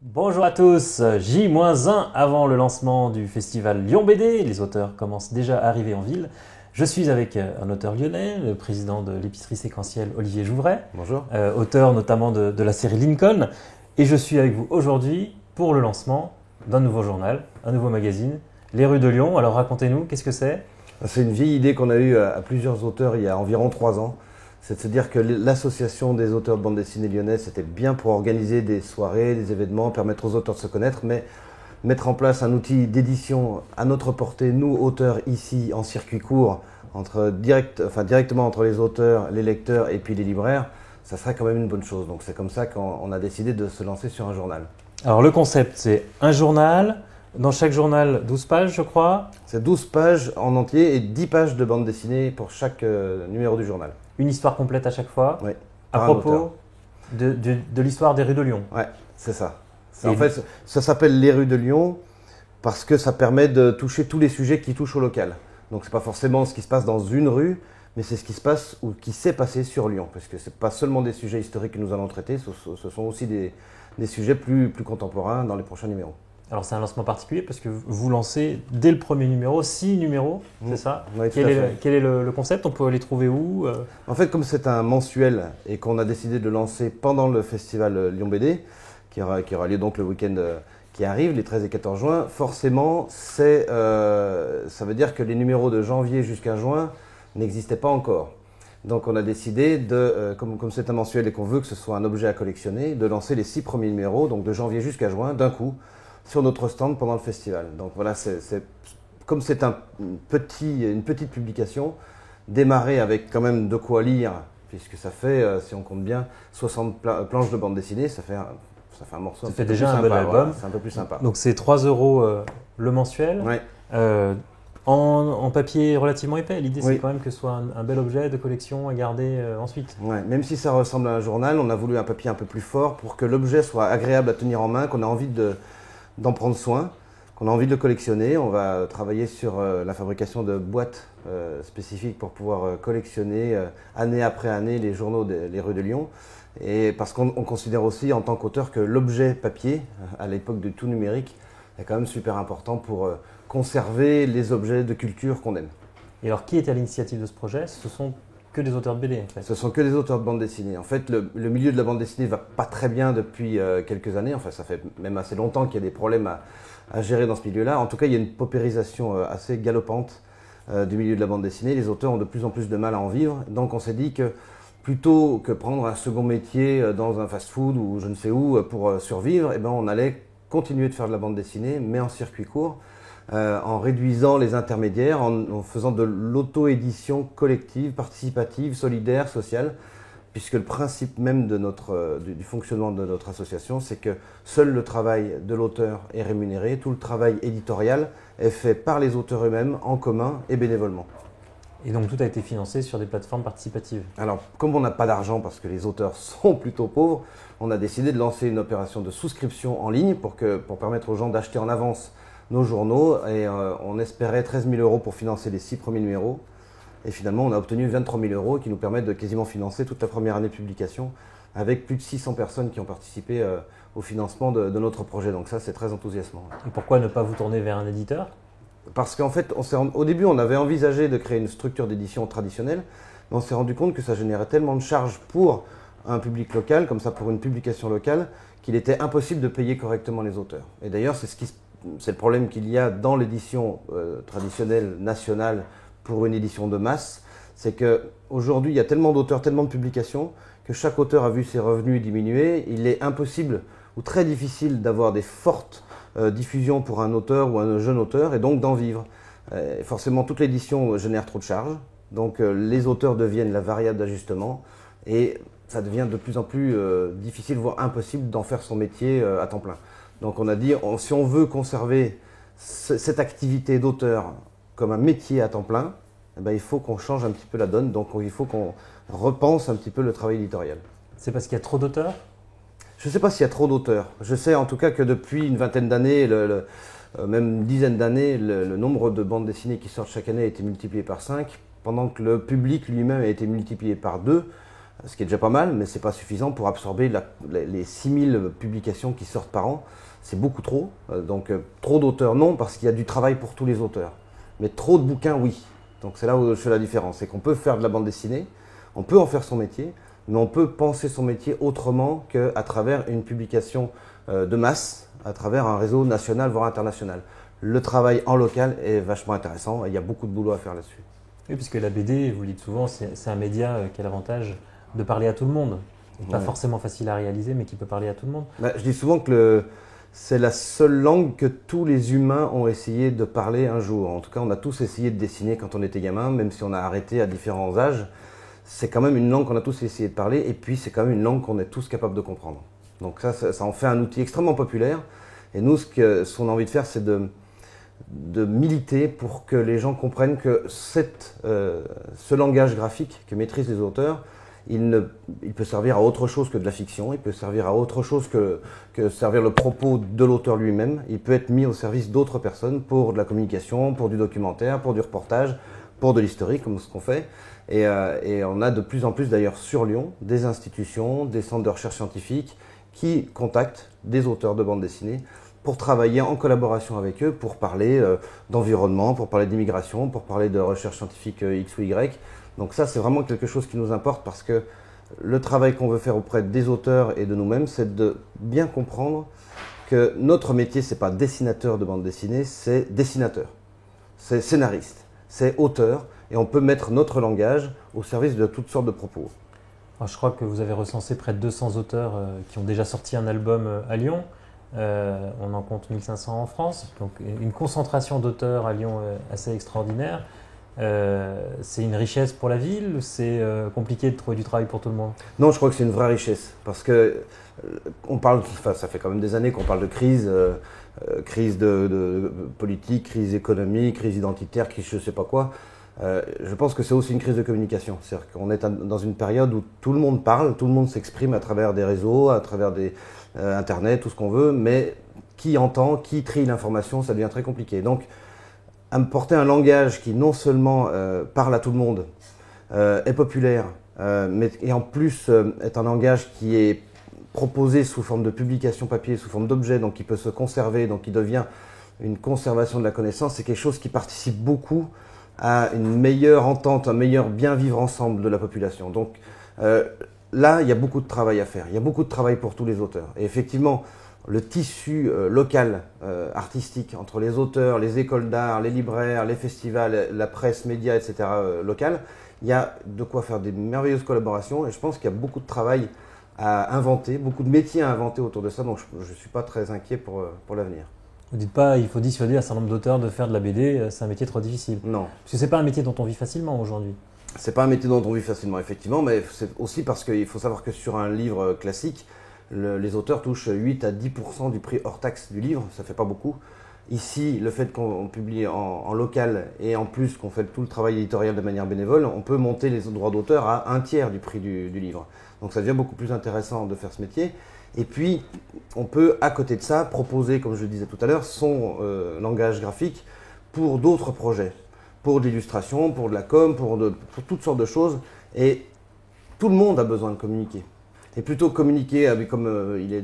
Bonjour à tous, J-1 avant le lancement du festival Lyon BD, les auteurs commencent déjà à arriver en ville. Je suis avec un auteur lyonnais, le président de l'épicerie séquentielle Olivier Jouvray, Bonjour. auteur notamment de la série Lincoln, et je suis avec vous aujourd'hui pour le lancement d'un nouveau journal, un nouveau magazine, Les Rues de Lyon. Alors racontez-nous, qu'est-ce que c'est? C'est une vieille idée qu'on a eue à plusieurs auteurs il y a environ 3 ans. C'est de se dire que l'association des auteurs de bande dessinée lyonnais, c'était bien pour organiser des soirées, des événements, permettre aux auteurs de se connaître, mais mettre en place un outil d'édition à notre portée, nous auteurs ici en circuit court, directement entre les auteurs, les lecteurs et puis les libraires, ça serait quand même une bonne chose. Donc c'est comme ça qu'on a décidé de se lancer sur un journal. Alors le concept, c'est un journal, dans chaque journal 12 pages je crois. C'est 12 pages en entier et 10 pages de bande dessinée pour chaque numéro du journal. Une histoire complète à chaque fois, Oui, à par un propos de l'histoire des rues de Lyon. Ouais, c'est ça. Et En fait, ça s'appelle les rues de Lyon parce que ça permet de toucher tous les sujets qui touchent au local. Donc c'est pas forcément ce qui se passe dans une rue, mais c'est ce qui se passe ou qui s'est passé sur Lyon. Parce que c'est pas seulement des sujets historiques que nous allons traiter, ce sont aussi des sujets plus contemporains dans les prochains numéros. Alors c'est un lancement particulier parce que vous lancez dès le premier numéro, 6 numéros, c'est ça? Oui, tout Quel à est, fait. quel est le concept? On peut les trouver où? En fait, comme c'est un mensuel et qu'on a décidé de le lancer pendant le festival Lyon BD, qui aura lieu donc le week-end qui arrive, les 13 et 14 juin, forcément, ça veut dire que les numéros de janvier jusqu'à juin n'existaient pas encore. Donc on a décidé, comme c'est un mensuel et qu'on veut que ce soit un objet à collectionner, de lancer les 6 premiers numéros, donc de janvier jusqu'à juin, d'un coup, sur notre stand pendant le festival. Donc voilà, comme c'est une petite publication, démarrer avec quand même de quoi lire, puisque ça fait, si on compte bien, 60 planches de bande dessinée, ça fait un morceau Ça un fait peu déjà plus un bel sympa, album. voilà, c'est un peu plus sympa. Donc c'est 3 euros le mensuel, Ouais. en papier relativement épais. L'idée c'est Oui. quand même que ce soit un bel objet de collection à garder ensuite. Ouais. Même si ça ressemble à un journal, on a voulu un papier un peu plus fort pour que l'objet soit agréable à tenir en main, qu'on a envie d'en prendre soin, qu'on a envie de le collectionner. On va travailler sur la fabrication de boîtes spécifiques pour pouvoir collectionner année après année les journaux des rues de Lyon. Et parce qu'on considère aussi en tant qu'auteur que l'objet papier, à l'époque de tout numérique, est quand même super important pour conserver les objets de culture qu'on aime. Et alors qui est à l'initiative de ce projet? Ce sont que des auteurs de BD en fait. Ce sont que des auteurs de bande dessinée. En fait, le milieu de la bande dessinée va pas très bien depuis quelques années. Enfin, ça fait même assez longtemps qu'il y a des problèmes à gérer dans ce milieu-là. En tout cas, il y a une paupérisation assez galopante du milieu de la bande dessinée. Les auteurs ont de plus en plus de mal à en vivre. Donc, on s'est dit que plutôt que prendre un second métier dans un fast-food ou je ne sais où pour survivre, eh ben, on allait continuer de faire de la bande dessinée, mais en circuit court. En réduisant les intermédiaires, en faisant de l'auto-édition collective, participative, solidaire, sociale, puisque le principe même du fonctionnement de notre association, c'est que seul le travail de l'auteur est rémunéré, tout le travail éditorial est fait par les auteurs eux-mêmes, en commun et bénévolement. Et donc tout a été financé sur des plateformes participatives. Alors, comme on n'a pas d'argent parce que les auteurs sont plutôt pauvres, on a décidé de lancer une opération de souscription en ligne pour permettre aux gens d'acheter en avance nos journaux et on espérait 13 000 euros pour financer les 6 premiers numéros. Et finalement, on a obtenu 23 000 euros qui nous permettent de quasiment financer toute la première année de publication avec plus de 600 personnes qui ont participé au financement de notre projet. Donc ça, c'est très enthousiasmant. Et pourquoi ne pas vous tourner vers un éditeur? Parce qu'en fait, au début, on avait envisagé de créer une structure d'édition traditionnelle, mais on s'est rendu compte que ça générait tellement de charges pour un public local, comme ça pour une publication locale, qu'il était impossible de payer correctement les auteurs. Et d'ailleurs, c'est le problème qu'il y a dans l'édition traditionnelle nationale pour une édition de masse, c'est qu'aujourd'hui, il y a tellement d'auteurs, tellement de publications, que chaque auteur a vu ses revenus diminuer. Il est impossible ou très difficile d'avoir des fortes diffusions pour un auteur ou un jeune auteur, et donc d'en vivre. Forcément, toute l'édition génère trop de charges, donc les auteurs deviennent la variable d'ajustement, et ça devient de plus en plus difficile, voire impossible d'en faire son métier à temps plein. Donc on a dit, si on veut conserver cette activité d'auteur comme un métier à temps plein, eh ben, il faut qu'on change un petit peu la donne, donc il faut qu'on repense un petit peu le travail éditorial. C'est parce qu'il y a trop d'auteurs? Je ne sais pas s'il y a trop d'auteurs. Je sais en tout cas que depuis une vingtaine d'années, même une dizaine d'années, le nombre de bandes dessinées qui sortent chaque année a été multiplié par 5, pendant que le public lui-même a été multiplié par 2. ce qui est déjà pas mal, mais ce n'est pas suffisant pour absorber les 6000 publications qui sortent par an. C'est beaucoup trop. Donc trop d'auteurs, non, parce qu'il y a du travail pour tous les auteurs. Mais trop de bouquins, oui. Donc c'est là où je fais la différence. C'est qu'on peut faire de la bande dessinée, on peut en faire son métier, mais on peut penser son métier autrement qu'à travers une publication de masse, à travers un réseau national, voire international. Le travail en local est vachement intéressant et il y a beaucoup de boulot à faire là-dessus. Oui, puisque la BD, vous le dites souvent, c'est un média qui a l'avantage de parler à tout le monde. Pas forcément facile à réaliser, mais qui peut parler à tout le monde. Je dis souvent que c'est la seule langue que tous les humains ont essayé de parler un jour. En tout cas, on a tous essayé de dessiner quand on était gamin, même si on a arrêté à différents âges. C'est quand même une langue qu'on a tous essayé de parler, et puis c'est quand même une langue qu'on est tous capables de comprendre. Donc ça en fait un outil extrêmement populaire. Et nous, ce qu'on a envie de faire, c'est de militer pour que les gens comprennent que ce langage graphique que maîtrisent les auteurs, il peut servir à autre chose que de la fiction, il peut servir à autre chose que servir le propos de l'auteur lui-même. Il peut être mis au service d'autres personnes pour de la communication, pour du documentaire, pour du reportage, pour de l'historique, comme ce qu'on fait. Et on a de plus en plus d'ailleurs sur Lyon des institutions, des centres de recherche scientifique qui contactent des auteurs de bande dessinée pour travailler en collaboration avec eux, pour parler d'environnement, pour parler d'immigration, pour parler de recherche scientifique X ou Y. Donc ça, c'est vraiment quelque chose qui nous importe parce que le travail qu'on veut faire auprès des auteurs et de nous-mêmes, c'est de bien comprendre que notre métier, c'est pas dessinateur de bande dessinée, c'est dessinateur, c'est scénariste, c'est auteur, et on peut mettre notre langage au service de toutes sortes de propos. Alors, je crois que vous avez recensé près de 200 auteurs qui ont déjà sorti un album à Lyon. On en compte 1500 en France, donc une concentration d'auteurs à Lyon assez extraordinaire. C'est une richesse pour la ville ou c'est compliqué de trouver du travail pour tout le monde? Non, je crois que c'est une vraie richesse parce que ça fait quand même des années qu'on parle de crise, crise de politique, crise économique, crise identitaire, crise je ne sais pas quoi. Je pense que c'est aussi une crise de communication. C'est-à-dire qu'on est dans une période où tout le monde parle, tout le monde s'exprime à travers des réseaux, à travers Internet, tout ce qu'on veut, mais qui entend, qui trie l'information, ça devient très compliqué. Donc, à me porter un langage qui non seulement parle à tout le monde, est populaire, et en plus est un langage qui est proposé sous forme de publication papier, sous forme d'objet, donc qui peut se conserver, donc qui devient une conservation de la connaissance, c'est quelque chose qui participe beaucoup à une meilleure entente, un meilleur bien vivre ensemble de la population. Donc là, il y a beaucoup de travail à faire, il y a beaucoup de travail pour tous les auteurs. Et effectivement, le tissu local, artistique, entre les auteurs, les écoles d'art, les libraires, les festivals, la presse, médias, etc. Locale, il y a de quoi faire des merveilleuses collaborations et je pense qu'il y a beaucoup de travail à inventer, beaucoup de métiers à inventer autour de ça, donc je ne suis pas très inquiet pour l'avenir. Vous ne dites pas il faut dissuader un certain nombre d'auteurs de faire de la BD, c'est un métier trop difficile. Non. Parce que ce n'est pas un métier dont on vit facilement aujourd'hui. C'est pas un métier dont on vit facilement, effectivement, mais c'est aussi parce qu'il faut savoir que sur un livre classique, les auteurs touchent 8 à 10% du prix hors taxe du livre, ça fait pas beaucoup. Ici, le fait qu'on publie en local et en plus qu'on fait tout le travail éditorial de manière bénévole, on peut monter les droits d'auteur à un tiers du prix du livre. Donc ça devient beaucoup plus intéressant de faire ce métier. Et puis, on peut, à côté de ça, proposer, comme je le disais tout à l'heure, son langage graphique pour d'autres projets, pour de l'illustration, pour de la com, pour toutes sortes de choses. Et tout le monde a besoin de communiquer. Et plutôt communiquer comme il est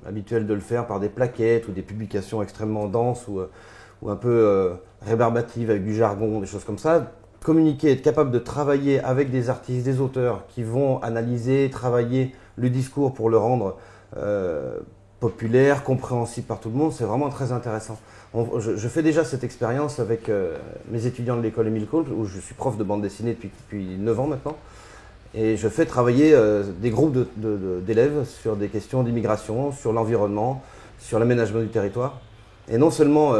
habituel de le faire par des plaquettes ou des publications extrêmement denses ou un peu rébarbatives avec du jargon, des choses comme ça. Communiquer, être capable de travailler avec des artistes, des auteurs qui vont analyser, travailler le discours pour le rendre populaire, compréhensible par tout le monde, c'est vraiment très intéressant. Je fais déjà cette expérience avec mes étudiants de l'école Émile Cohl, où je suis prof de bande dessinée depuis 9 ans maintenant. Et je fais travailler des groupes d'élèves sur des questions d'immigration, sur l'environnement, sur l'aménagement du territoire. Et non seulement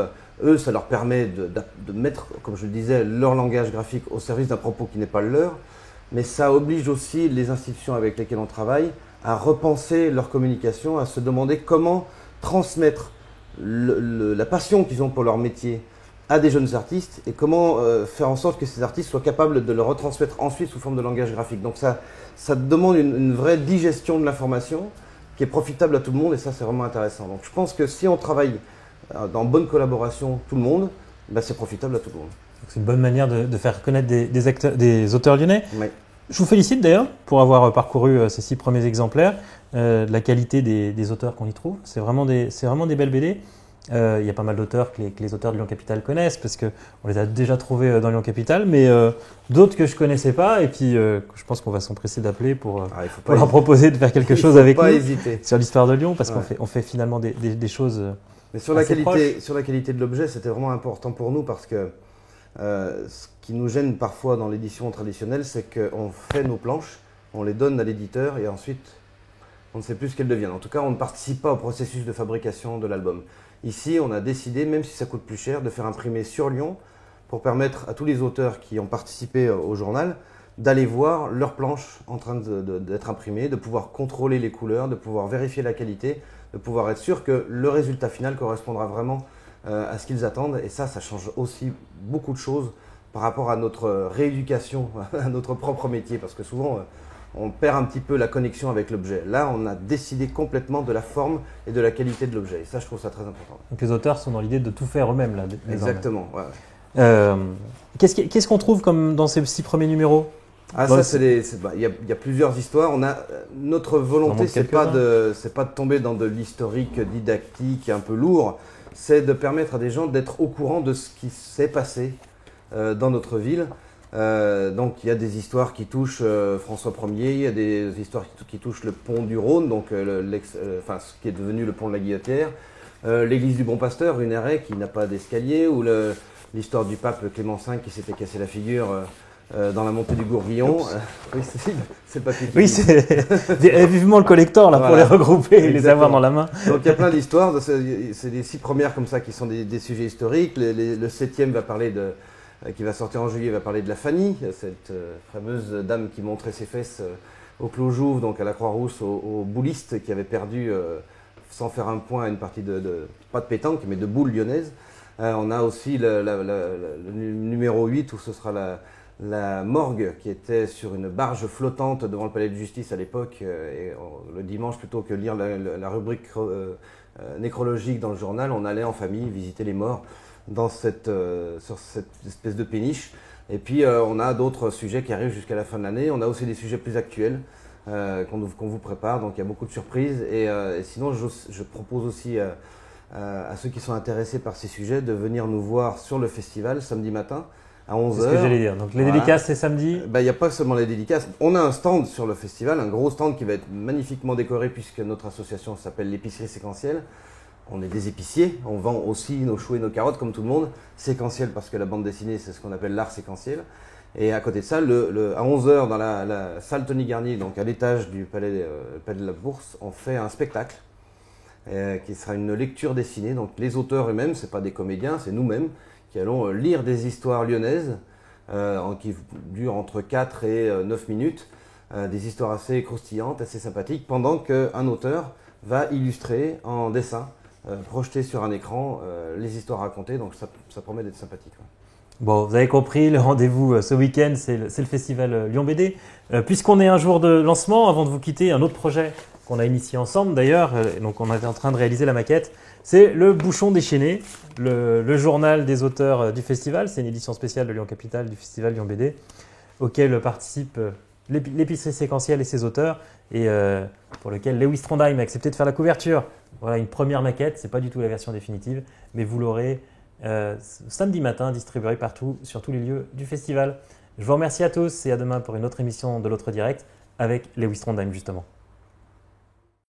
eux, ça leur permet de mettre, comme je le disais, leur langage graphique au service d'un propos qui n'est pas le leur, mais ça oblige aussi les institutions avec lesquelles on travaille à repenser leur communication, à se demander comment transmettre la passion qu'ils ont pour leur métier à des jeunes artistes et comment faire en sorte que ces artistes soient capables de le retransmettre ensuite sous forme de langage graphique. Donc ça demande une vraie digestion de l'information qui est profitable à tout le monde et ça c'est vraiment intéressant. Donc je pense que si on travaille dans bonne collaboration tout le monde, ben c'est profitable à tout le monde. C'est une bonne manière de faire connaître des auteurs lyonnais. Oui. Je vous félicite d'ailleurs pour avoir parcouru ces 6 premiers exemplaires, de la qualité des auteurs qu'on y trouve. C'est vraiment des belles BD. Il y a pas mal d'auteurs que les auteurs de Lyon Capital connaissent parce qu'on les a déjà trouvés dans Lyon Capital, mais d'autres que je ne connaissais pas. Et puis, je pense qu'on va s'empresser d'appeler pour leur proposer de faire quelque chose avec nous sur l'histoire de Lyon parce qu'on fait finalement des choses. Mais sur la qualité de l'objet, c'était vraiment important pour nous parce que ce qui nous gêne parfois dans l'édition traditionnelle, c'est qu'on fait nos planches, on les donne à l'éditeur et ensuite on ne sait plus ce qu'elles deviennent. En tout cas, on ne participe pas au processus de fabrication de l'album. Ici, on a décidé, même si ça coûte plus cher, de faire imprimer sur Lyon pour permettre à tous les auteurs qui ont participé au journal d'aller voir leurs planches en train d'être imprimées, de pouvoir contrôler les couleurs, de pouvoir vérifier la qualité, de pouvoir être sûr que le résultat final correspondra vraiment à ce qu'ils attendent. Et ça change aussi beaucoup de choses par rapport à notre rééducation, à notre propre métier, parce que souvent on perd un petit peu la connexion avec l'objet. Là, on a décidé complètement de la forme et de la qualité de l'objet. Et ça, je trouve ça très important. Donc les auteurs sont dans l'idée de tout faire eux-mêmes là. Exactement. Ouais. Qu'est-ce qu'on trouve comme dans ces 6 premiers numéros? Il y a plusieurs histoires. Notre volonté, c'est pas de tomber dans de l'historique didactique un peu lourd. C'est de permettre à des gens d'être au courant de ce qui s'est passé dans notre ville. Donc il y a des histoires qui touchent François Ier, il y a des histoires qui touchent le pont du Rhône, donc ce qui est devenu le pont de la Guillotière, l'église du Bon Pasteur, rue Néret, qui n'a pas d'escalier, ou l'histoire du pape Clément V qui s'était cassé la figure dans la montée du Gourguillon. Oui, c'est pas piqué. Oui, c'est vivement le collector là, pour les regrouper et les avoir dans la main. Donc il y a plein d'histoires, c'est les 6 premières comme ça qui sont des sujets historiques. Le 7e va parler qui va sortir en juillet, va parler de la Fanny, cette fameuse dame qui montrait ses fesses au Clos Jouve, donc à la Croix-Rousse, aux boulistes qui avaient perdu, sans faire un point, une partie pas de pétanque, mais de boules lyonnaises. On a aussi le numéro 8 où ce sera la morgue qui était sur une barge flottante devant le palais de justice à l'époque. Et le dimanche, plutôt que lire la rubrique nécrologique dans le journal, on allait en famille visiter les morts sur cette espèce de péniche. Et puis on a d'autres sujets qui arrivent jusqu'à la fin de l'année. On a aussi des sujets plus actuels qu'on vous prépare, donc il y a beaucoup de surprises. Et sinon, je propose aussi à ceux qui sont intéressés par ces sujets de venir nous voir sur le festival samedi matin à 11h. C'est ce que j'allais dire. Donc les dédicaces, c'est samedi. Il n'y a pas seulement les dédicaces. On a un stand sur le festival, un gros stand qui va être magnifiquement décoré puisque notre association s'appelle l'épicerie séquentielle. On est des épiciers, on vend aussi nos choux et nos carottes comme tout le monde. Séquentiel parce que la bande dessinée, c'est ce qu'on appelle l'art séquentiel. Et à côté de ça, à 11h dans la salle Tony Garnier, donc à l'étage du palais de la Bourse, on fait un spectacle qui sera une lecture dessinée. Donc les auteurs eux-mêmes, ce n'est pas des comédiens, c'est nous-mêmes qui allons lire des histoires lyonnaises qui durent entre 4 et 9 minutes. Des histoires assez croustillantes, assez sympathiques, pendant qu'un auteur va illustrer en dessin, projeter sur un écran les histoires racontées, donc ça promet d'être sympathique. Ouais. Bon, vous avez compris, le rendez-vous ce week-end, c'est le festival Lyon BD. Puisqu'on est un jour de lancement, avant de vous quitter, un autre projet qu'on a initié ensemble d'ailleurs, donc on était en train de réaliser la maquette, c'est le Bouchon déchaîné, le journal des auteurs du festival. C'est une édition spéciale de Lyon Capital du festival Lyon BD, auquel participent l'épicerie séquentielle et ses auteurs, et pour lequel Lewis Trondheim a accepté de faire la couverture. Voilà une première maquette, c'est pas du tout la version définitive, mais vous l'aurez samedi matin distribué partout sur tous les lieux du festival. Je vous remercie à tous et à demain pour une autre émission de l'Autre Direct avec Lewis Trondheim justement.